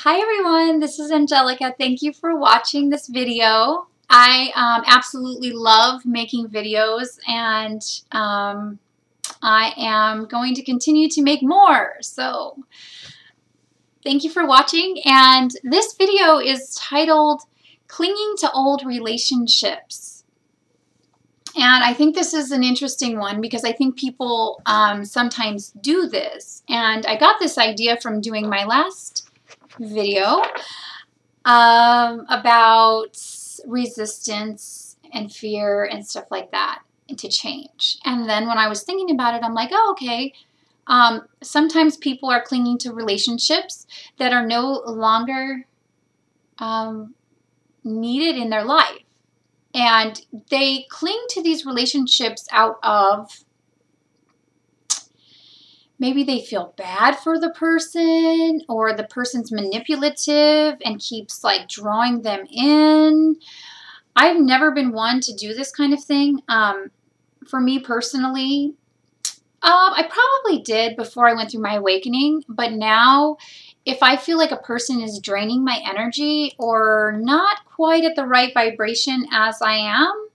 Hi everyone, this is Angelica. Thank you for watching this video. I absolutely love making videos, and I am going to continue to make more. So thank you for watching, and this video is titled Clinging to Old Relationships. And I think this is an interesting one because I think people sometimes do this. And I got this idea from doing my last video about resistance and fear and stuff like that, and to change. And then when I was thinking about it, I'm like, oh, okay. Sometimes people are clinging to relationships that are no longer needed in their life. And they cling to these relationships out of maybe they feel bad for the person, or the person's manipulative and keeps like drawing them in. I've never been one to do this kind of thing. For me personally, I probably did before I went through my awakening, but now if I feel like a person is draining my energy or not quite at the right vibration as I am,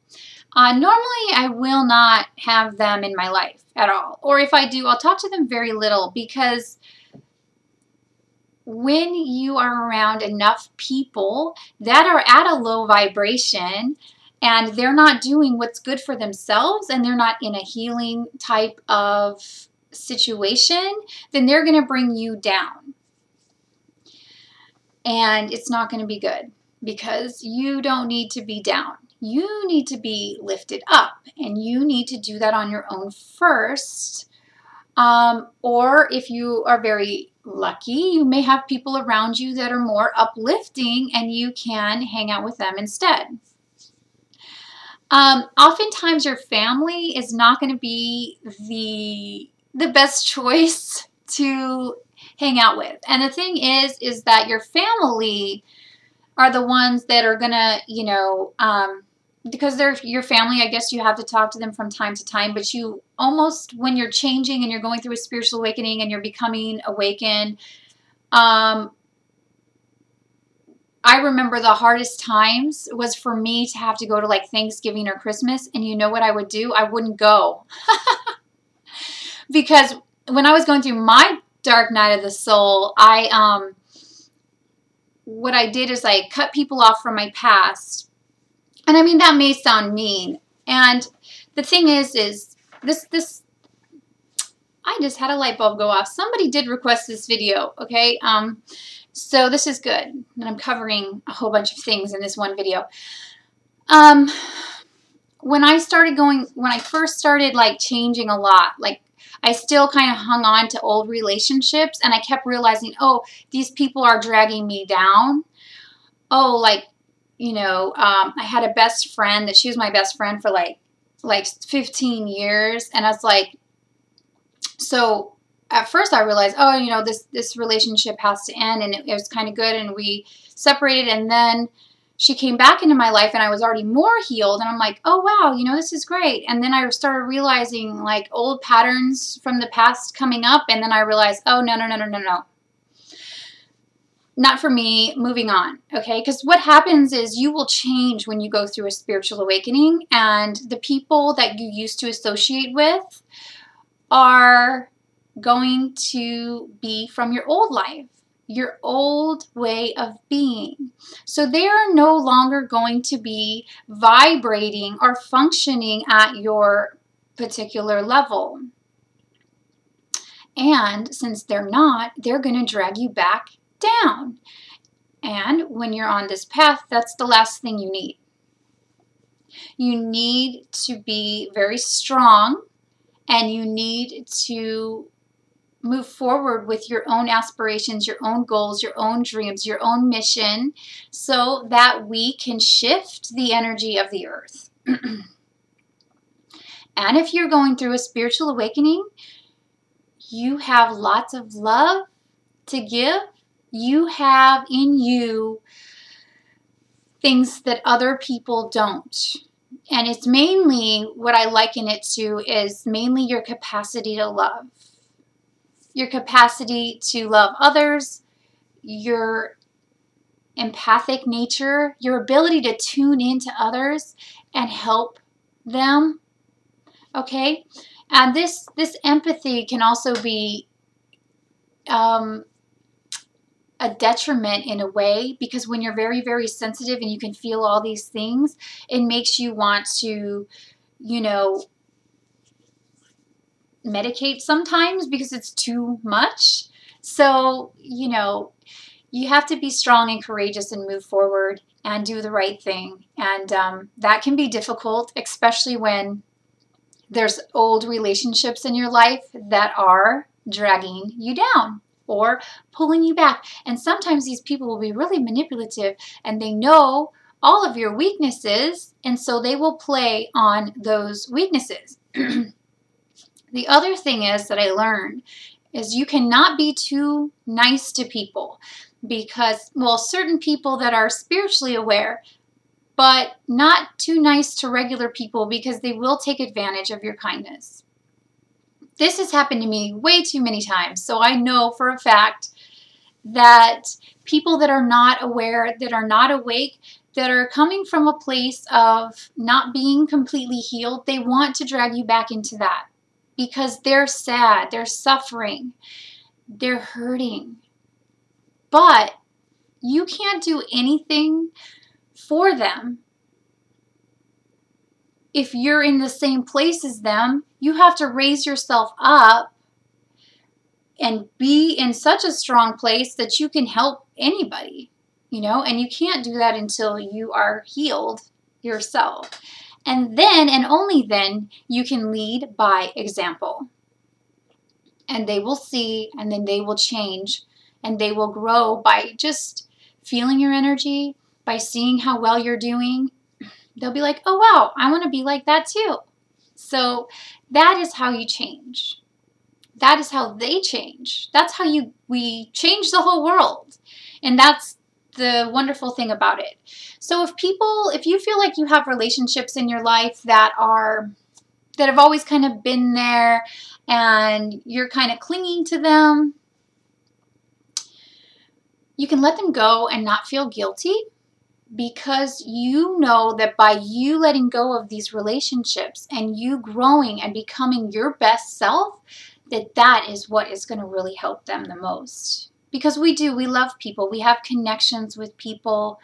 normally I will not have them in my life at all. Or if I do, I'll talk to them very little, because when you are around enough people that are at a low vibration and they're not doing what's good for themselves and they're not in a healing type of situation, then they're going to bring you down. And it's not going to be good, because you don't need to be down. You need to be lifted up, and you need to do that on your own first. Or if you are very lucky, you may have people around you that are more uplifting, and you can hang out with them instead. Oftentimes your family is not going to be the best choice to hang out with. And the thing is that your family are the ones that are going to, you know, because they're your family, I guess you have to talk to them from time to time, but you almost, when you're changing and you're going through a spiritual awakening and you're becoming awakened, I remember the hardest times was for me to have to go to like Thanksgiving or Christmas, and you know what I would do? I wouldn't go. Because when I was going through my dark night of the soul, what I did is I cut people off from my past. And I mean, that may sound mean. And the thing is this, I just had a light bulb go off. Somebody did request this video, okay? So this is good. And I'm covering a whole bunch of things in this one video. When I first started like changing a lot, like I still kind of hung on to old relationships, and I kept realizing, oh, these people are dragging me down. Oh, like, you know, I had a best friend that she was my best friend for like 15 years. And I was like, so at first I realized, oh, you know, this relationship has to end, and it was kind of good, and we separated. And then she came back into my life, and I was already more healed, and I'm like, oh wow, you know, this is great. And then I started realizing like old patterns from the past coming up, and then I realized, oh, no, not for me, moving on, okay? Because what happens is you will change when you go through a spiritual awakening, and the people that you used to associate with are going to be from your old life, your old way of being. So they are no longer going to be vibrating or functioning at your particular level. And since they're not, they're going to drag you back down. And when you're on this path, that's the last thing you need. You need to be very strong, and you need to move forward with your own aspirations, your own goals, your own dreams, your own mission, so that we can shift the energy of the earth. And if you're going through a spiritual awakening, you have lots of love to give. You have in you things that other people don't. And it's mainly, what I liken it to is mainly your capacity to love. Your capacity to love others, your empathic nature, your ability to tune into others and help them, okay? And this empathy can also be a detriment in a way, because when you're very, very sensitive and you can feel all these things, it makes you want to, you know, medicate sometimes because it's too much. So, you know, you have to be strong and courageous and move forward and do the right thing. And that can be difficult, especially when there's old relationships in your life that are dragging you down or pulling you back. And sometimes these people will be really manipulative and they know all of your weaknesses, and so they will play on those weaknesses. The other thing is that I learned is you cannot be too nice to people because, well, certain people that are spiritually aware, but not too nice to regular people because they will take advantage of your kindness. This has happened to me way too many times, so I know for a fact that people that are not aware, that are not awake, that are coming from a place of not being completely healed, they want to drag you back into that because they're sad, they're suffering, they're hurting. But you can't do anything for them if you're in the same place as them. You have to raise yourself up and be in such a strong place that you can help anybody, you know, and you can't do that until you are healed yourself. And then, and only then, you can lead by example. And they will see, and then they will change, and they will grow by just feeling your energy, by seeing how well you're doing. They'll be like, oh, wow, I want to be like that too. So that is how you change. That is how they change. That's how we change the whole world. And that's the wonderful thing about it. So if you feel like you have relationships in your life that have always kind of been there and you're kind of clinging to them, you can let them go and not feel guilty, because you know that by you letting go of these relationships and you growing and becoming your best self, that is what is going to really help them the most. Because we love people. We have connections with people.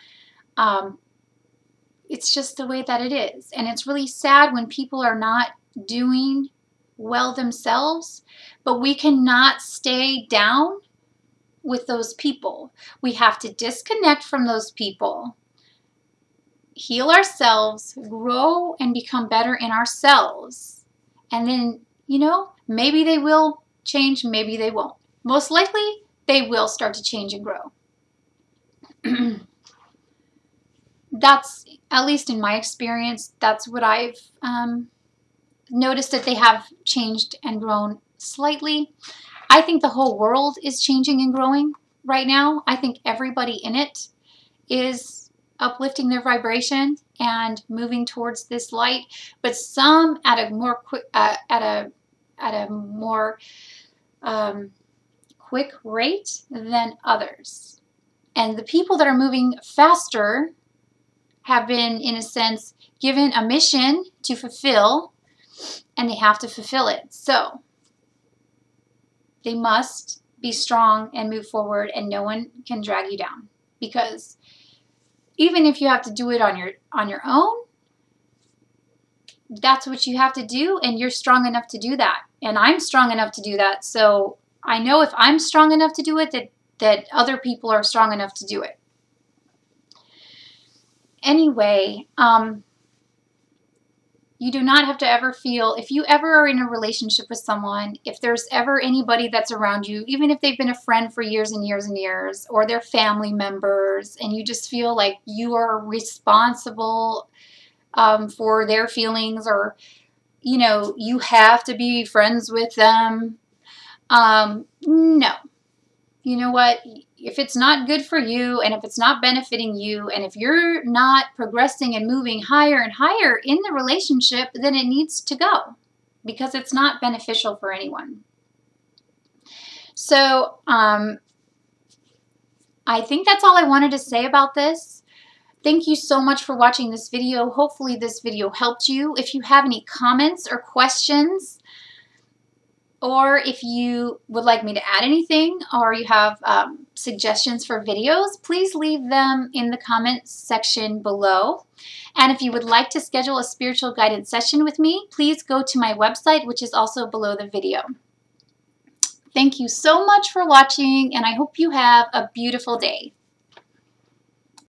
It's just the way that it is. And it's really sad when people are not doing well themselves, but we cannot stay down with those people. We have to disconnect from those people, heal ourselves, grow and become better in ourselves. And then, you know, maybe they will change, maybe they won't. Most likely, they will start to change and grow. That's, at least in my experience, that's what I've noticed, that they have changed and grown slightly. I think the whole world is changing and growing right now. I think everybody in it is uplifting their vibration and moving towards this light, but some at a more quick rate than others. And the people that are moving faster have been, in a sense, given a mission to fulfill, and they have to fulfill it. So they must be strong and move forward, and no one can drag you down, because even if you have to do it on your own, that's what you have to do, and you're strong enough to do that. And I'm strong enough to do that. So I know if I'm strong enough to do it, that other people are strong enough to do it. Anyway, you do not have to ever feel, if you ever are in a relationship with someone, if there's ever anybody that's around you, even if they've been a friend for years and years and years, or they're family members, and you just feel like you are responsible for their feelings, or, you know, you have to be friends with them. No. You know what? If it's not good for you, and if it's not benefiting you, and if you're not progressing and moving higher and higher in the relationship, then it needs to go, because it's not beneficial for anyone. So, I think that's all I wanted to say about this. Thank you so much for watching this video. Hopefully this video helped you. If you have any comments or questions, or if you would like me to add anything, or you have suggestions for videos, please leave them in the comments section below. And if you would like to schedule a spiritual guidance session with me, please go to my website, which is also below the video. Thank you so much for watching, and I hope you have a beautiful day.